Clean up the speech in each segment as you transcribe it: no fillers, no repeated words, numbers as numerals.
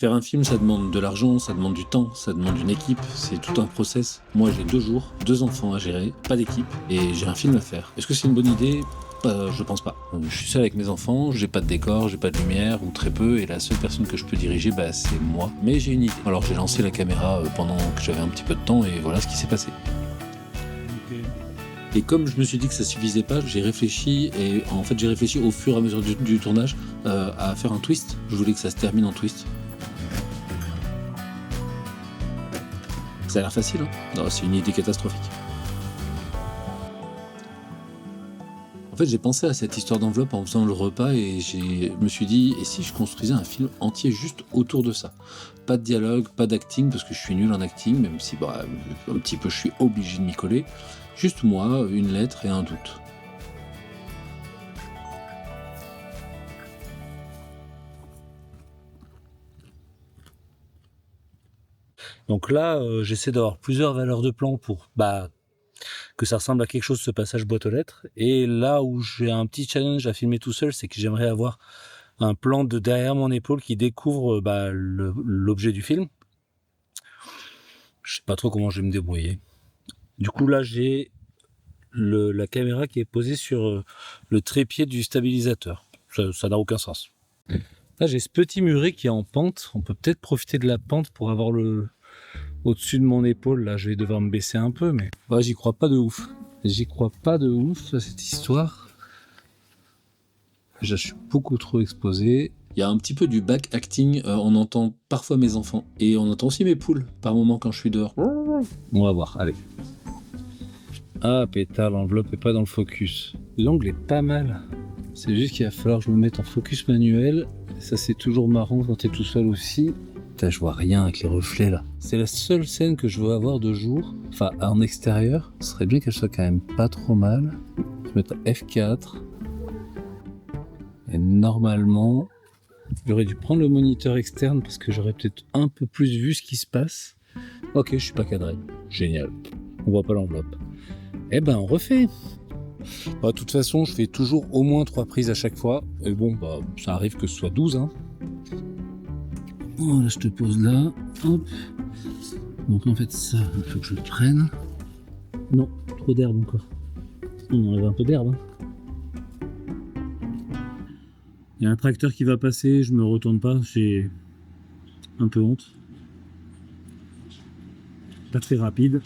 Faire un film, ça demande de l'argent, ça demande du temps, ça demande une équipe, c'est tout un process. Moi, j'ai 2 jours, 2 enfants à gérer, pas d'équipe, et j'ai un film à faire. Est-ce que c'est une bonne idée? Je pense pas. Je suis seul avec mes enfants, j'ai pas de décor, j'ai pas de lumière, ou très peu, et la seule personne que je peux diriger, c'est moi. Mais j'ai une idée. Alors j'ai lancé la caméra pendant que j'avais un petit peu de temps, et voilà ce qui s'est passé. Et comme je me suis dit que ça suffisait pas, j'ai réfléchi, et en fait j'ai réfléchi au fur et à mesure du tournage à faire un twist. Je voulais que ça se termine en twist. Ça a l'air facile, hein? Non, c'est une idée catastrophique. En fait, j'ai pensé à cette histoire d'enveloppe en faisant le repas et je me suis dit, et si je construisais un film entier juste autour de ça? Pas de dialogue, pas d'acting, parce que je suis nul en acting, même si un petit peu je suis obligé de m'y coller. Juste moi, une lettre et un doute. Donc là, j'essaie d'avoir plusieurs valeurs de plan pour que ça ressemble à quelque chose, ce passage boîte aux lettres. Et là où j'ai un petit challenge à filmer tout seul, c'est que j'aimerais avoir un plan de derrière mon épaule qui découvre l'objet du film. Je sais pas trop comment je vais me débrouiller. Du coup, là, j'ai la caméra qui est posée sur le trépied du stabilisateur. Ça n'a aucun sens. Là, j'ai ce petit muret qui est en pente. On peut peut-être profiter de la pente pour avoir au-dessus de mon épaule. Là, je vais devoir me baisser un peu, mais j'y crois pas de ouf. J'y crois pas de ouf à cette histoire. Déjà, je suis beaucoup trop exposé. Il y a un petit peu du back acting, on entend parfois mes enfants, et on entend aussi mes poules, par moments quand je suis dehors. On va voir, allez. Ah, pétard, l'enveloppe est pas dans le focus. L'angle est pas mal. C'est juste qu'il va falloir que je me mette en focus manuel. Ça, c'est toujours marrant quand t'es tout seul aussi. Putain, je vois rien avec les reflets là. C'est la seule scène que je veux avoir de jour. Enfin, en extérieur. Ce serait bien qu'elle soit quand même pas trop mal. Je vais mettre F4. Et normalement, j'aurais dû prendre le moniteur externe parce que j'aurais peut-être un peu plus vu ce qui se passe. Ok, je suis pas cadré. Génial. On voit pas l'enveloppe. Eh ben, on refait. De toute façon, je fais toujours au moins 3 prises à chaque fois. Et bon, ça arrive que ce soit 12. Hein. Voilà, je te pose là. Hop. Donc en fait, ça, il faut que je le prenne. Non, trop d'herbe encore. On enlève un peu d'herbe. Hein. Il y a un tracteur qui va passer, je me retourne pas, j'ai un peu honte. Pas très rapide.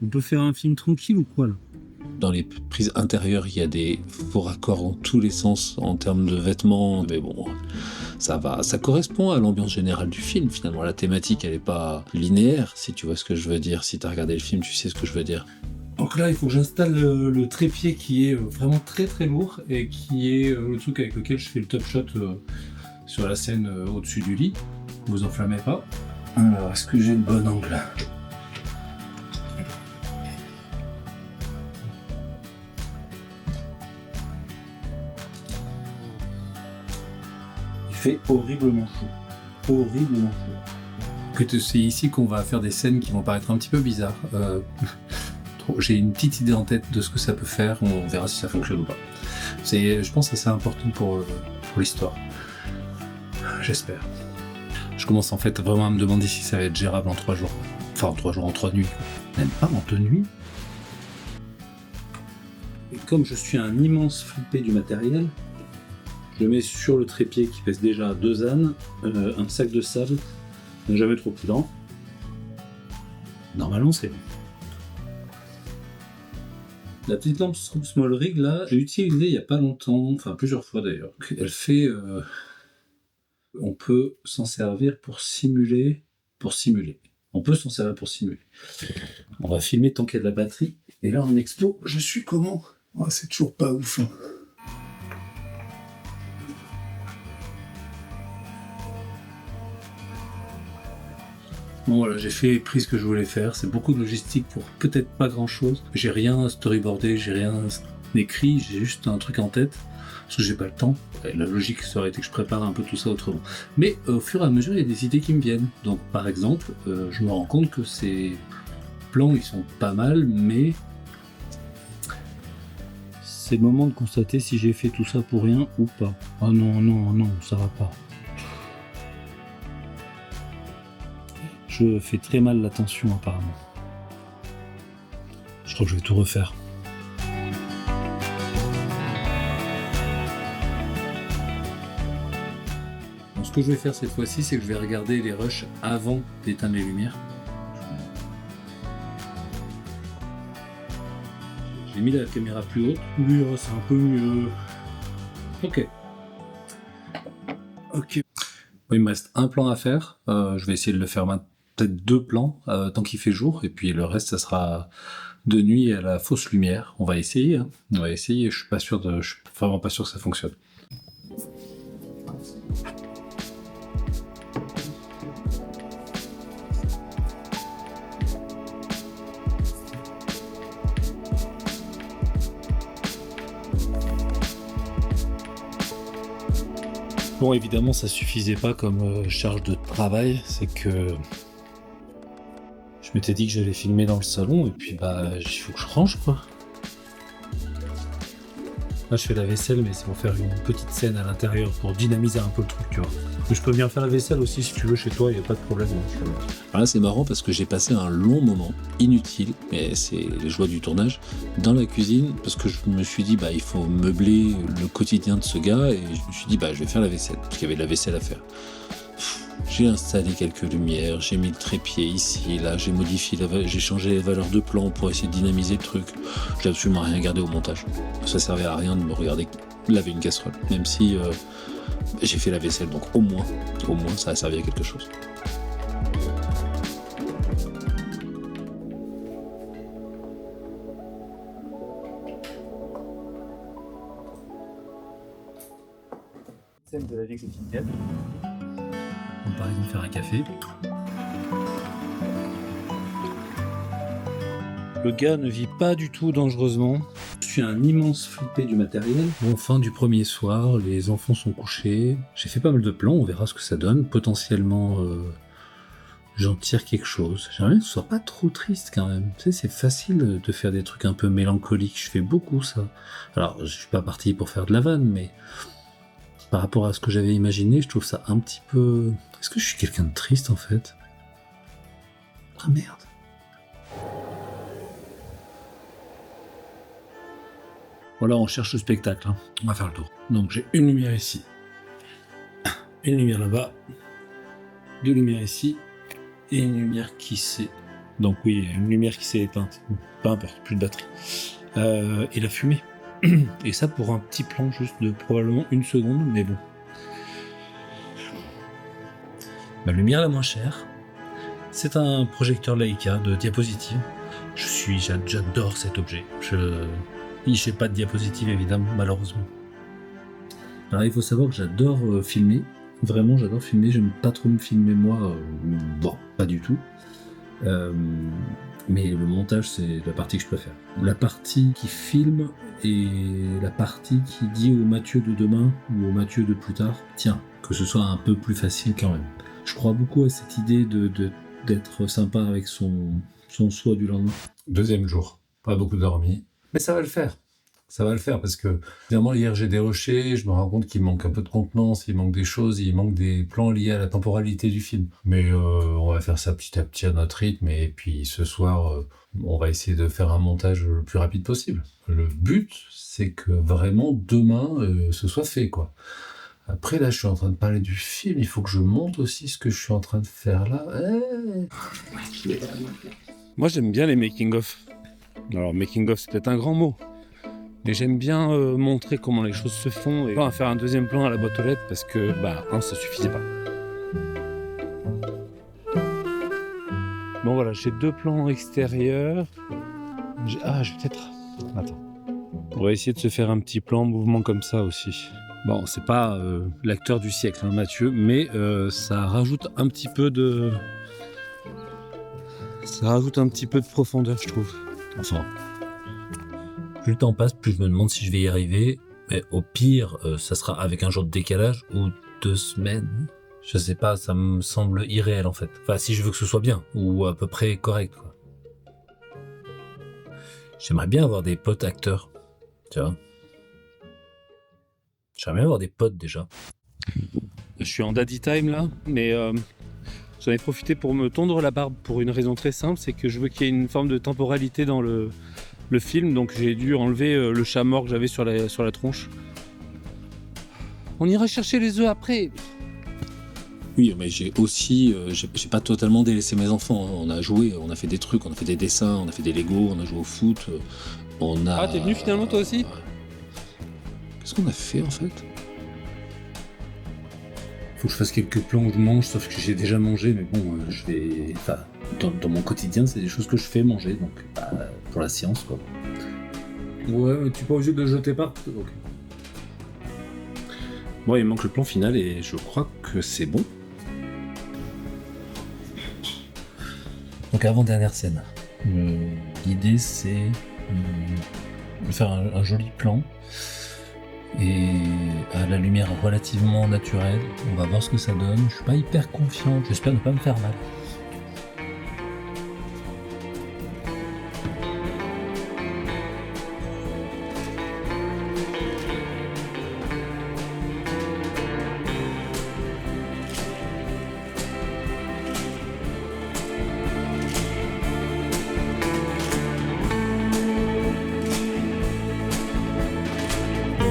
On peut faire un film tranquille ou quoi là? Dans les prises intérieures, il y a des faux raccords dans tous les sens en termes de vêtements, mais bon, ça va, ça correspond à l'ambiance générale du film. Finalement, la thématique, elle est pas linéaire, si tu vois ce que je veux dire. Si t'as regardé le film, tu sais ce que je veux dire. Donc là, il faut que j'installe le trépied qui est vraiment très très lourd et qui est le truc avec lequel je fais le top shot sur la scène au-dessus du lit. Vous enflammez pas. Alors, est-ce que j'ai le bon angle? Il fait horriblement chaud. Horriblement chaud. C'est ici qu'on va faire des scènes qui vont paraître un petit peu bizarres. J'ai une petite idée en tête de ce que ça peut faire, on verra si ça fonctionne ou pas. Je pense que c'est important pour l'histoire. J'espère. Je commence en fait vraiment à me demander si ça va être gérable en 3 jours. Enfin en 3 jours, en 3 nuits. Même pas en 2 nuits. Et comme je suis un immense flippé du matériel, je mets sur le trépied qui pèse déjà 2 ânes, un sac de sable, jamais trop prudent. Normalement c'est bon. La petite lampe Small Rig là, j'ai utilisé il y a pas longtemps, enfin plusieurs fois d'ailleurs. Elle fait, on peut s'en servir pour simuler. On peut s'en servir pour simuler. On va filmer tant qu'il y a de la batterie. Et là en expo, je suis comment? Oh, c'est toujours pas ouf. Hein. Bon voilà, j'ai fait les prises que je voulais faire, c'est beaucoup de logistique pour peut-être pas grand chose. J'ai rien storyboardé, j'ai rien écrit, j'ai juste un truc en tête, parce que j'ai pas le temps. Et la logique, ça aurait été que je prépare un peu tout ça autrement. Mais au fur et à mesure, il y a des idées qui me viennent. Donc par exemple, je me rends compte que ces plans, ils sont pas mal, mais c'est le moment de constater si j'ai fait tout ça pour rien ou pas. Oh non, non, non, ça va pas. Je fais très mal l'attention apparemment. Je crois que je vais tout refaire. Donc, ce que je vais faire cette fois-ci, c'est que je vais regarder les rushs avant d'éteindre les lumières. J'ai mis la caméra plus haute. Oui, c'est un peu mieux. Ok. Ok. Il me reste un plan à faire. Je vais essayer de le faire maintenant. Peut-être 2 plans tant qu'il fait jour. Et puis le reste, ça sera de nuit à la fausse lumière. On va essayer. Hein. On va essayer. Je suis vraiment pas sûr que ça fonctionne. Bon, évidemment, ça suffisait pas comme charge de travail, c'est que je m'étais dit que j'allais filmer dans le salon, et puis il faut que je range, quoi. Là, je fais la vaisselle, mais c'est pour faire une petite scène à l'intérieur, pour dynamiser un peu le truc, tu vois. Je peux venir faire la vaisselle aussi, si tu veux, chez toi, il n'y a pas de problème. Alors là, c'est marrant parce que j'ai passé un long moment, inutile, mais c'est les joies du tournage, dans la cuisine, parce que je me suis dit, il faut meubler le quotidien de ce gars, et je me suis dit, je vais faire la vaisselle, parce qu'il y avait de la vaisselle à faire. J'ai installé quelques lumières, j'ai mis le trépied ici, là, j'ai changé les valeurs de plan pour essayer de dynamiser le truc. J'ai absolument rien gardé au montage. Ça servait à rien de me regarder laver une casserole, même si j'ai fait la vaisselle, donc au moins, ça a servi à quelque chose. Scène de la vie quotidienne. On me parlait de me faire un café. Le gars ne vit pas du tout dangereusement. Je suis un immense flippé du matériel. Bon, fin du premier soir, les enfants sont couchés. J'ai fait pas mal de plans, on verra ce que ça donne. Potentiellement, j'en tire quelque chose. J'aimerais bien que ce soit pas trop triste quand même. Tu sais, c'est facile de faire des trucs un peu mélancoliques. Je fais beaucoup ça. Alors, je suis pas parti pour faire de la vanne, mais par rapport à ce que j'avais imaginé, je trouve ça un petit peu... Est-ce que je suis quelqu'un de triste en fait? Ah merde. Voilà, on cherche le spectacle. Hein. On va faire le tour. Donc j'ai une lumière ici, une lumière là-bas, 2 lumières ici, et une lumière qui s'est... Donc oui, une lumière qui s'est éteinte. Peu importe, plus de batterie. Et la fumée. Et ça pour un petit plan juste de probablement 1 seconde, mais bon. Ma lumière la moins chère, c'est un projecteur Leica de diapositive. J'adore cet objet. Il fait pas de diapositive évidemment, malheureusement. Alors il faut savoir que j'adore filmer. Vraiment, j'adore filmer. J'aime pas trop me filmer moi. Bon, pas du tout. Mais le montage, c'est la partie que je préfère. La partie qui filme et la partie qui dit au Mathieu de demain ou au Mathieu de plus tard, tiens, que ce soit un peu plus facile quand même. Je crois beaucoup à cette idée d'être sympa avec son soi du lendemain. 2e jour, pas beaucoup dormi, mais ça va le faire. Ça va le faire parce que finalement hier j'ai déroché, je me rends compte qu'il manque un peu de contenance, il manque des choses, il manque des plans liés à la temporalité du film. Mais on va faire ça petit à petit à notre rythme et puis ce soir on va essayer de faire un montage le plus rapide possible. Le but c'est que vraiment demain ce soit fait quoi. Après là je suis en train de parler du film, il faut que je monte aussi ce que je suis en train de faire là. Moi j'aime bien les making-of. Alors making-of c'est peut-être un grand mot. Mais j'aime bien montrer comment les choses se font et pas faire un 2e plan à la boîte aux lettres parce que, ça suffisait pas. Bon voilà, j'ai 2 plans extérieurs. Je vais peut-être... Attends. On va essayer de se faire un petit plan en mouvement comme ça aussi. Bon, c'est pas l'acteur du siècle, hein, Mathieu, mais ça rajoute un petit peu de... Ça rajoute un petit peu de profondeur, je trouve. Enfin... Plus le temps passe, plus je me demande si je vais y arriver. Mais au pire, ça sera avec un jour de décalage ou 2 semaines. Je sais pas, ça me semble irréel en fait. Enfin, si je veux que ce soit bien ou à peu près correct, quoi. J'aimerais bien avoir des potes acteurs, tu vois. J'aimerais bien avoir des potes déjà. Je suis en daddy time là, mais j'en ai profité pour me tondre la barbe pour une raison très simple, c'est que je veux qu'il y ait une forme de temporalité dans le film, donc j'ai dû enlever le chat mort que j'avais sur la tronche. On ira chercher les œufs après. Oui, mais j'ai aussi, j'ai pas totalement délaissé mes enfants, hein. On a joué, on a fait des trucs, on a fait des dessins, on a fait des Lego, on a joué au foot, on a... Ah, t'es venu finalement toi aussi ? Qu'est-ce qu'on a fait en fait? Faut que je fasse quelques plans où je mange, sauf que j'ai déjà mangé, mais bon, je vais... Enfin, dans mon quotidien, c'est des choses que je fais manger, donc pour la science, quoi. Ouais, mais tu n'es pas obligé de le jeter par... Ok. Bon, il manque le plan final et je crois que c'est bon. Donc avant-dernière scène. L'idée c'est de faire un joli plan et à la lumière relativement naturelle. On va voir ce que ça donne. Je suis pas hyper confiant, j'espère ne pas me faire mal.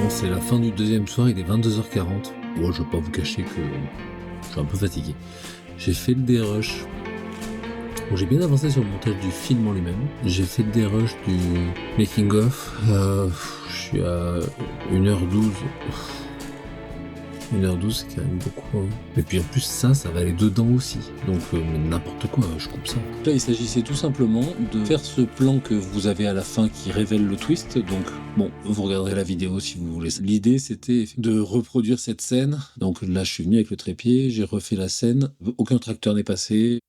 C'est la fin du deuxième soir, il est 22h40. Bon, je vais pas vous cacher que je suis un peu fatigué. J'ai fait le dérush. Bon, j'ai bien avancé sur le montage du film en lui-même. J'ai fait le dérush du making of. Je suis à 1h12. 1h12, c'est quand même beaucoup. Hein. Et puis en plus, ça va aller dedans aussi. Donc n'importe quoi, je coupe ça. Là, il s'agissait tout simplement de faire ce plan que vous avez à la fin qui révèle le twist. Donc, bon, vous regarderez la vidéo si vous voulez. L'idée, c'était de reproduire cette scène. Donc là, je suis venu avec le trépied, j'ai refait la scène. Aucun tracteur n'est passé.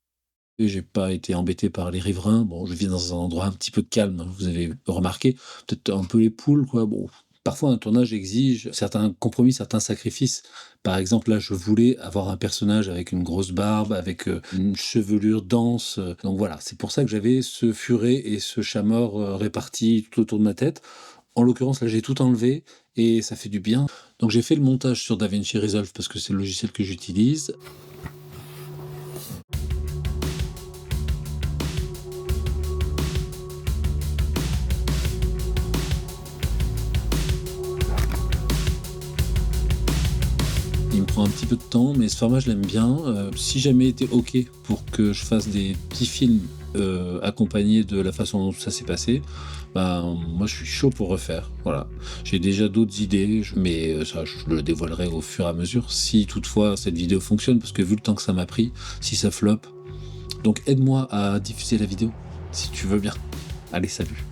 J'ai pas été embêté par les riverains. Bon, je vis dans un endroit un petit peu calme, vous avez remarqué. Peut-être un peu les poules, quoi. Bon. Parfois, un tournage exige certains compromis, certains sacrifices. Par exemple, là, je voulais avoir un personnage avec une grosse barbe, avec une chevelure dense. Donc voilà, c'est pour ça que j'avais ce furet et ce chat mort répartis tout autour de ma tête. En l'occurrence, là, j'ai tout enlevé et ça fait du bien. Donc j'ai fait le montage sur DaVinci Resolve parce que c'est le logiciel que j'utilise. Il me prend un petit peu de temps, mais ce format je l'aime bien. Si jamais été ok pour que je fasse des petits films accompagnés de la façon dont ça s'est passé, moi je suis chaud pour refaire. Voilà. J'ai déjà d'autres idées, mais ça je le dévoilerai au fur et à mesure. Si toutefois cette vidéo fonctionne, parce que vu le temps que ça m'a pris, si ça floppe, donc aide-moi à diffuser la vidéo, si tu veux bien. Allez, salut.